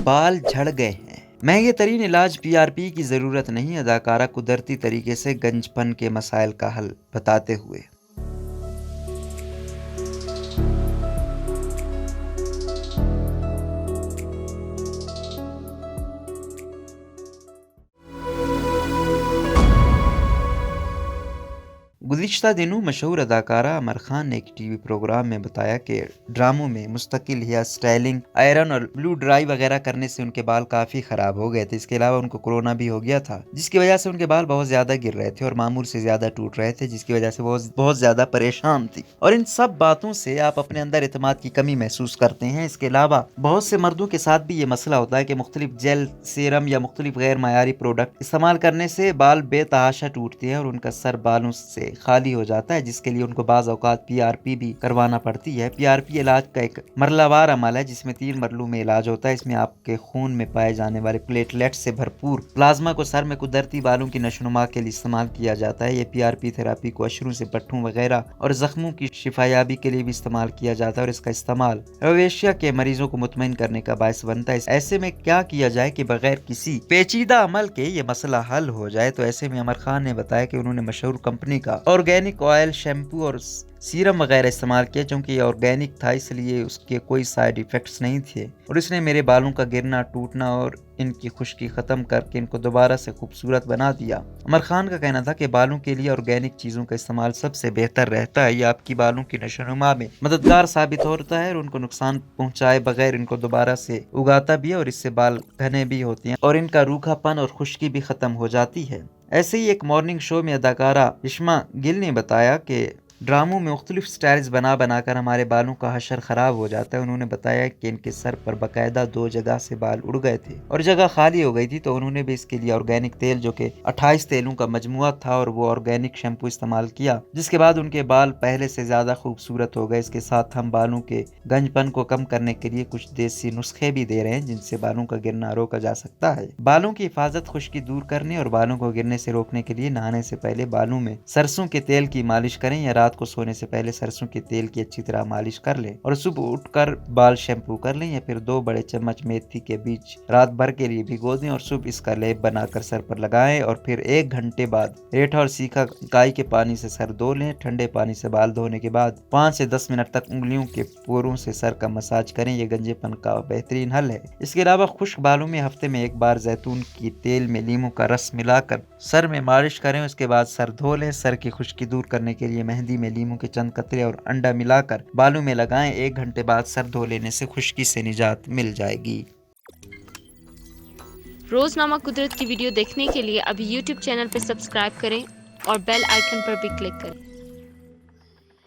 बाल झड़ गए हैं। महंगे तरीन इलाज पीआरपी की जरूरत नहीं, अदाकारा कुदरती तरीके से गंजपन के मसाइल का हल बताते हुए। गुज़िश्ता दिनों मशहूर अदाकारा अमर खान ने एक टीवी प्रोग्राम में बताया कि ड्रामों में मुस्तकिल हेयर स्टाइलिंग, आयरन और ब्लू ड्राई वगैरह करने से उनके बाल काफ़ी ख़राब हो गए थे। इसके अलावा उनको कोरोना भी हो गया था, जिसकी वजह से उनके बाल बहुत ज़्यादा गिर रहे थे और मामूल से ज़्यादा टूट रहे थे, जिसकी वजह से वो बहुत ज़्यादा परेशान थी। और इन सब बातों से आप अपने अंदर एतमाद की कमी महसूस करते हैं। इसके अलावा बहुत से मर्दों के साथ भी ये मसला होता है कि मुख्तलिफ जेल, सीरम या मुख्तलिफ गैर मायारी प्रोडक्ट इस्तेमाल करने से बाल बेतहाशा टूटते हैं और उनका सर बालों से खाली हो जाता है, जिसके लिए उनको बाज़ औक़ात पीआरपी भी करवाना पड़ती है। पीआरपी इलाज का एक मरलावार अमल है जिसमें 3 मरलों में इलाज होता है। इसमें आपके खून में पाए जाने वाले प्लेटलेट्स से भरपूर प्लाज्मा को सर में कुदरती बालों की नशोनुमा के लिए इस्तेमाल किया जाता है। ये पीआरपी थेरापी को अशरों से पट्टों वगैरह और जख्मों की शिफायाबी के लिए भी इस्तेमाल किया जाता है और इसका इस्तेमाल रवेशिया के मरीजों को मुतमईन करने का बायस बनता है। ऐसे में क्या किया जाए कि बगैर किसी पेचीदा अमल के ये मसला हल हो जाए? तो ऐसे में अमर खान ने बताया कि उन्होंने मशहूर कंपनी का ऑर्गेनिक ऑयल, शैम्पू और सीरम वगैरह इस्तेमाल किया। चूँकि ये ऑर्गेनिक था इसलिए उसके कोई साइड इफ़ेक्ट्स नहीं थे और इसने मेरे बालों का गिरना, टूटना और इनकी खुश्की ख़त्म करके इनको दोबारा से खूबसूरत बना दिया। अमर खान का कहना था कि बालों के लिए ऑर्गेनिक चीज़ों का इस्तेमाल सबसे बेहतर रहता है। ये आपकी बालों की नशोनुमा में मददगार साबित होता है और उनको नुकसान पहुँचाए बगैर इनको दोबारा से उगाता भी है और इससे बाल घने भी होते हैं और इनका रूखापन और खुश्की भी ख़त्म हो जाती है। ऐसे ही एक मॉर्निंग शो में अदाकारा इश्मा गिल ने बताया कि ड्रामों में मुख्तलिफ स्टाइल्स बना बनाकर हमारे बालों का हशर ख़राब हो जाता है। उन्होंने बताया कि इनके सर पर बाकायदा 2 जगह से बाल उड़ गए थे और जगह खाली हो गई थी, तो उन्होंने भी इसके लिए ऑर्गेनिक तेल, जो कि 28 तेलों का मजमुआ था, और वो ऑर्गेनिक शैम्पू इस्तेमाल किया, जिसके बाद उनके बाल पहले से ज़्यादा खूबसूरत हो गए। इसके साथ हम बालों के गंजपन को कम करने के लिए कुछ देसी नुस्खे भी दे रहे हैं जिनसे बालों का गिरना रोका जा सकता है। बालों की हिफाजत, खुश्की दूर करने और बालों को गिरने से रोकने के लिए नहाने से पहले बालों में सरसों के तेल की मालिश करें या रात को सोने से पहले सरसों के तेल की अच्छी तरह मालिश कर लें और सुबह उठकर बाल शैम्पू कर लें या फिर 2 बड़े चम्मच मेथी के बीज रात भर के लिए भिगो दें और सुबह इसका लेप बनाकर सर पर लगाएं और फिर 1 घंटे बाद रेठा और सीखा गाय के पानी से सर धो लें। ठंडे पानी से बाल धोने के बाद 5 से 10 मिनट तक उंगलियों के पोरों से सर का मसाज करें। यह गंजेपन का बेहतरीन हल है। इसके अलावा खुश्क बालों में हफ्ते में 1 बार जैतून की तेल में लीमू का रस मिलाकर सर में मालिश करें। उसके बाद सर धो लें। सर की खुश्की दूर करने के लिए मेहंदी में लीमू के चंद कतरे और अंडा मिलाकर बालों में लगाएं। 1 घंटे बाद सर धो लेने से खुश्की से निजात मिल जाएगी। रोजनामा कुदरत की वीडियो देखने के लिए अभी YouTube चैनल पर सब्सक्राइब करें और बेल आइकन पर भी क्लिक करें।